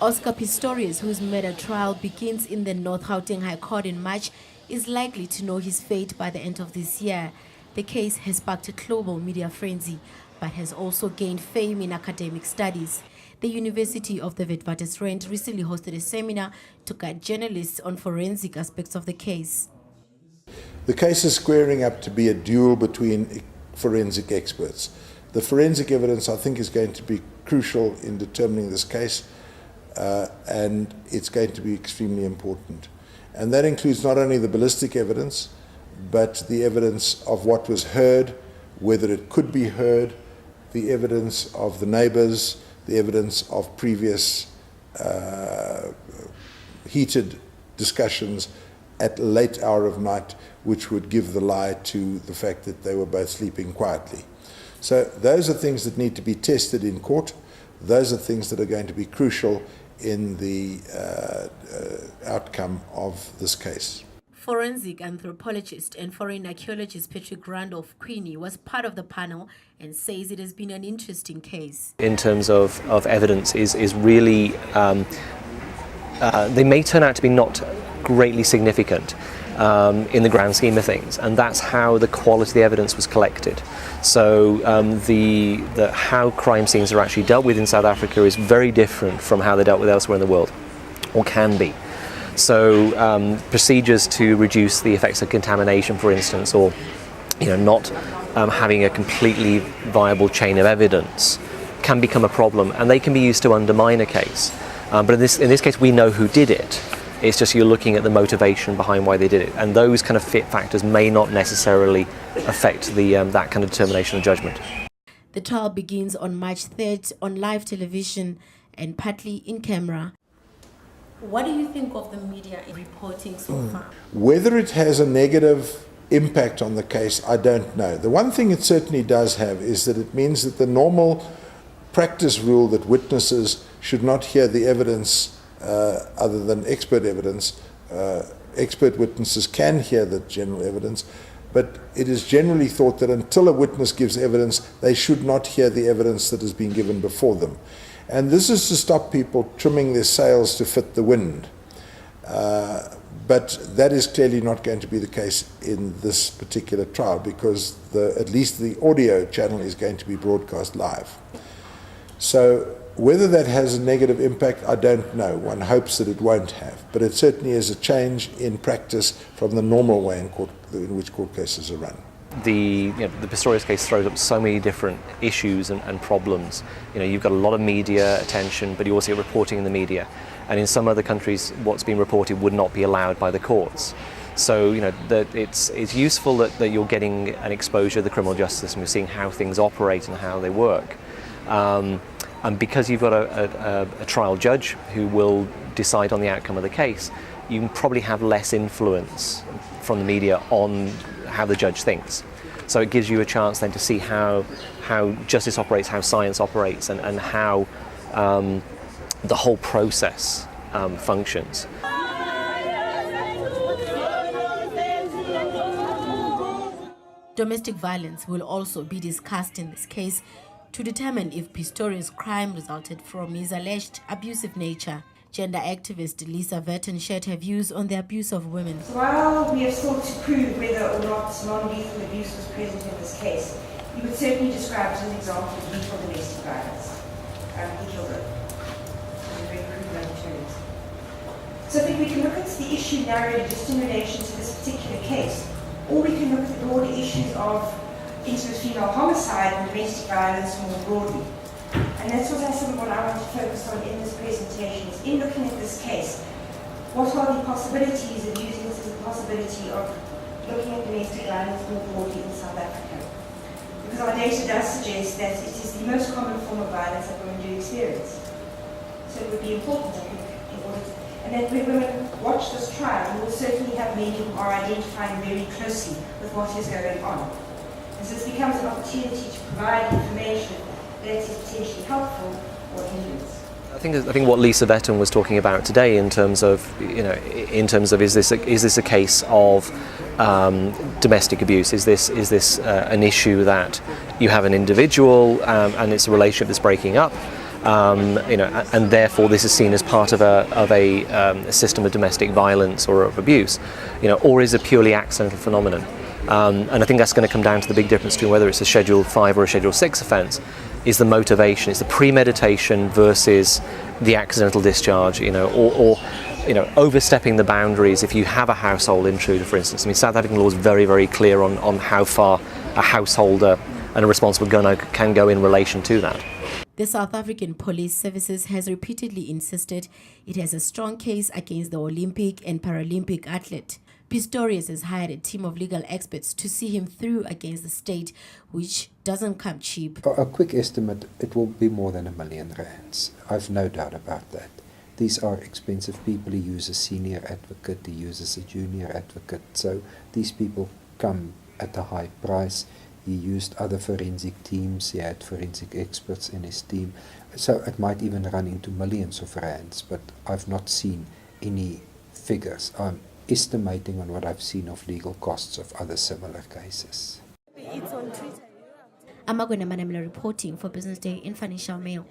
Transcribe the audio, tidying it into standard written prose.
Oscar Pistorius, whose murder trial begins in the North Gauteng High Court in March, is likely to know his fate by the end of this year. The case has sparked a global media frenzy, but has also gained fame in academic studies. The University of Witwatersrand recently hosted a seminar to guide journalists on forensic aspects of the case. The case is squaring up to be a duel between forensic experts. The forensic evidence, I think, is going to be crucial in determining this case, and it's going to be extremely important. And that includes not only the ballistic evidence, but the evidence of what was heard, whether it could be heard, the evidence of the neighbors, the evidence of previous heated discussions at a late hour of night, which would give the lie to the fact that they were both sleeping quietly. So those are things that need to be tested in court. Those are things that are going to be crucial in the outcome of this case. Forensic anthropologist and foreign archaeologist Patrick Randolph Queenie was part of the panel and says it has been an interesting case. In terms of evidence is really, they may turn out to be not greatly significant in the grand scheme of things, and that's how the quality of the evidence was collected. So how crime scenes are actually dealt with in South Africa is very different from how they're dealt with elsewhere in the world, or can be. So procedures to reduce the effects of contamination, for instance, or not having a completely viable chain of evidence can become a problem, and they can be used to undermine a case. But in this case, we know who did it. It's just you're looking at the motivation behind why they did it, and those kind of fit factors may not necessarily affect that kind of determination of judgment. The trial begins on March 3rd on live television and partly in camera. What do you think of the media reporting so far? Whether it has a negative impact on the case, I don't know. The one thing it certainly does have is that it means that the normal practice rule that witnesses should not hear the evidence other than expert evidence. Expert witnesses can hear the general evidence, but it is generally thought that until a witness gives evidence, they should not hear the evidence that has been given before them. And this is to stop people trimming their sails to fit the wind. But that is clearly not going to be the case in this particular trial, because at least the audio channel is going to be broadcast live. So whether that has a negative impact, I don't know. One hopes that it won't have. But it certainly is a change in practice from the normal way in which court cases are run. The Pistorius case throws up so many different issues and problems. You've got a lot of media attention, but you also get reporting in the media. And in some other countries, what's being reported would not be allowed by the courts. So that it's useful that you're getting an exposure to the criminal justice system, you're seeing how things operate and how they work. And because you've got a trial judge who will decide on the outcome of the case, you can probably have less influence from the media on how the judge thinks. So it gives you a chance then to see how justice operates, how science operates, and how the whole process functions. Domestic violence will also be discussed in this case to determine if Pistorius' crime resulted from his alleged abusive nature. Gender activist Lisa Verton shared her views on the abuse of women. So while we have sought to prove whether or not non-lethal abuse was present in this case, you would certainly describe it as an example of lethal domestic violence. He killed her. Very crude terms. So I think we can look at the issue narrowly just in relation to this particular case, or we can look at the broader issues of intimate female homicide and domestic violence more broadly. And that's what I want to focus on in this presentation, is in looking at this case, what are the possibilities of using this as a possibility of looking at domestic violence more broadly in South Africa? Because our data does suggest that it is the most common form of violence that women do experience. So it would be important, I think, and that when women watch this trial, you will certainly have many who are identifying very closely with what is going on. And so this becomes an opportunity to provide information that is potentially helpful or hindrance. I think what Lisa Verton was talking about today, in terms of is this a case of domestic abuse? Is this an issue that you have an individual and it's a relationship that's breaking up, and therefore this is seen as part of a system of domestic violence or of abuse, or is a purely accidental phenomenon. And I think that's going to come down to the big difference between whether it's a Schedule 5 or a Schedule 6 offence, is the motivation, it's the premeditation versus the accidental discharge, or overstepping the boundaries. If you have a household intruder, for instance, I mean, South African law is very, very clear on how far a householder and a responsible gunner can go in relation to that. The South African Police Services has repeatedly insisted it has a strong case against the Olympic and Paralympic athlete. Pistorius has hired a team of legal experts to see him through against the state, which doesn't come cheap. A quick estimate, it will be more than R1 million. I've no doubt about that. These are expensive people. He uses a senior advocate, he uses a junior advocate. So these people come at a high price. He used other forensic teams, he had forensic experts in his team. So it might even run into millions of rands, but I've not seen any figures. I'm estimating on what I've seen of legal costs of other similar cases. Amagwena Manamila reporting for Business Day in Financial Mail.